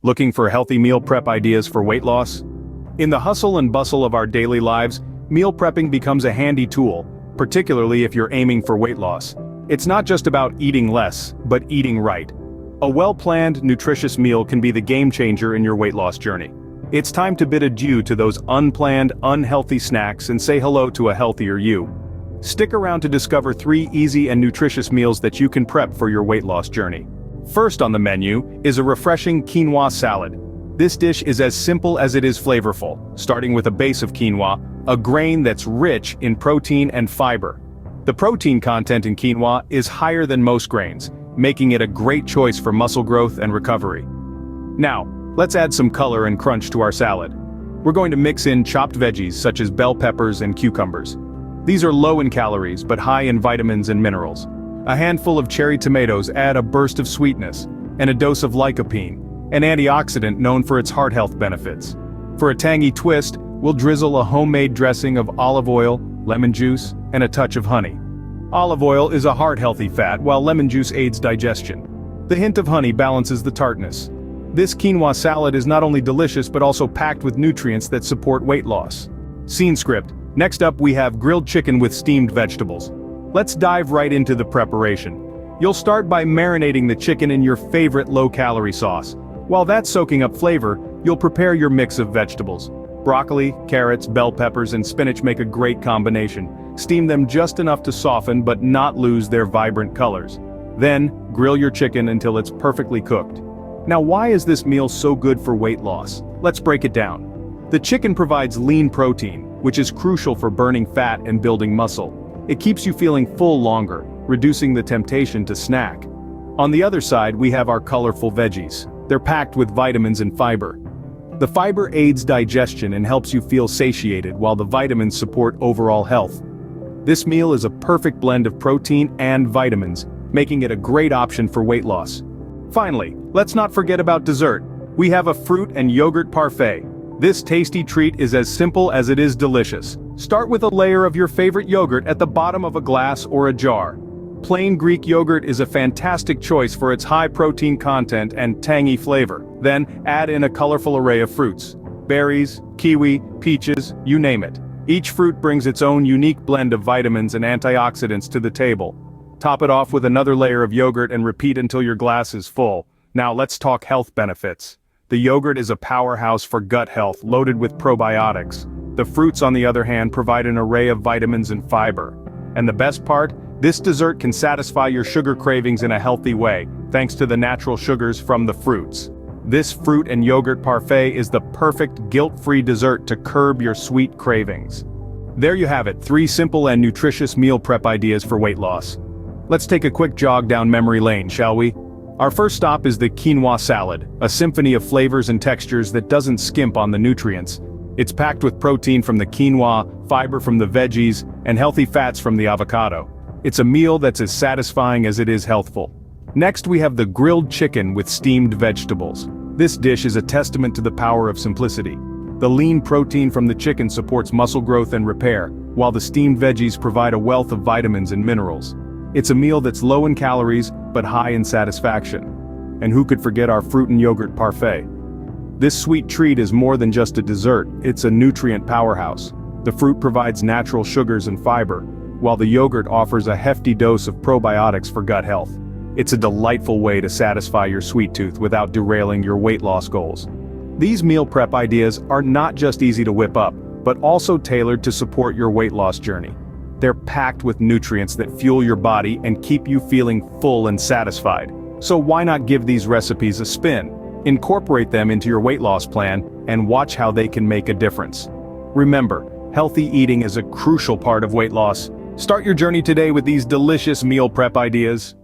Looking for healthy meal prep ideas for weight loss? In the hustle and bustle of our daily lives, meal prepping becomes a handy tool, particularly if you're aiming for weight loss. It's not just about eating less, but eating right. A well-planned, nutritious meal can be the game changer in your weight loss journey. It's time to bid adieu to those unplanned, unhealthy snacks and say hello to a healthier you. Stick around to discover 3 easy and nutritious meals that you can prep for your weight loss journey. First on the menu is a refreshing quinoa salad. This dish is as simple as it is flavorful, starting with a base of quinoa, a grain that's rich in protein and fiber. The protein content in quinoa is higher than most grains, making it a great choice for muscle growth and recovery. Now, let's add some color and crunch to our salad. We're going to mix in chopped veggies such as bell peppers and cucumbers. These are low in calories but high in vitamins and minerals. A handful of cherry tomatoes add a burst of sweetness, and a dose of lycopene, an antioxidant known for its heart health benefits. For a tangy twist, we'll drizzle a homemade dressing of olive oil, lemon juice, and a touch of honey. Olive oil is a heart-healthy fat, while lemon juice aids digestion. The hint of honey balances the tartness. This quinoa salad is not only delicious but also packed with nutrients that support weight loss. Scene script. Next up we have grilled chicken with steamed vegetables. Let's dive right into the preparation. You'll start by marinating the chicken in your favorite low-calorie sauce. While that's soaking up flavor, you'll prepare your mix of vegetables. Broccoli, carrots, bell peppers, and spinach make a great combination. Steam them just enough to soften but not lose their vibrant colors. Then, grill your chicken until it's perfectly cooked. Now, why is this meal so good for weight loss? Let's break it down. The chicken provides lean protein, which is crucial for burning fat and building muscle. It keeps you feeling full longer, reducing the temptation to snack. On the other side, we have our colorful veggies. They're packed with vitamins and fiber. The fiber aids digestion and helps you feel satiated, while the vitamins support overall health. This meal is a perfect blend of protein and vitamins, making it a great option for weight loss. Finally, let's not forget about dessert. We have a fruit and yogurt parfait. This tasty treat is as simple as it is delicious. Start with a layer of your favorite yogurt at the bottom of a glass or a jar. Plain Greek yogurt is a fantastic choice for its high protein content and tangy flavor. Then, add in a colorful array of fruits. Berries, kiwi, peaches, you name it. Each fruit brings its own unique blend of vitamins and antioxidants to the table. Top it off with another layer of yogurt and repeat until your glass is full. Now let's talk health benefits. The yogurt is a powerhouse for gut health, loaded with probiotics. The fruits, on the other hand, provide an array of vitamins and fiber. And the best part? This dessert can satisfy your sugar cravings in a healthy way, thanks to the natural sugars from the fruits. This fruit and yogurt parfait is the perfect guilt-free dessert to curb your sweet cravings. There you have it, 3 simple and nutritious meal prep ideas for weight loss. Let's take a quick jog down memory lane, shall we? Our first stop is the quinoa salad, a symphony of flavors and textures that doesn't skimp on the nutrients. It's packed with protein from the quinoa, fiber from the veggies, and healthy fats from the avocado. It's a meal that's as satisfying as it is healthful. Next we have the grilled chicken with steamed vegetables. This dish is a testament to the power of simplicity. The lean protein from the chicken supports muscle growth and repair, while the steamed veggies provide a wealth of vitamins and minerals. It's a meal that's low in calories, but high in satisfaction. And who could forget our fruit and yogurt parfait? This sweet treat is more than just a dessert, it's a nutrient powerhouse. The fruit provides natural sugars and fiber, while the yogurt offers a hefty dose of probiotics for gut health. It's a delightful way to satisfy your sweet tooth without derailing your weight loss goals. These meal prep ideas are not just easy to whip up, but also tailored to support your weight loss journey. They're packed with nutrients that fuel your body and keep you feeling full and satisfied. So why not give these recipes a spin? Incorporate them into your weight loss plan and watch how they can make a difference. Remember, healthy eating is a crucial part of weight loss. Start your journey today with these delicious meal prep ideas.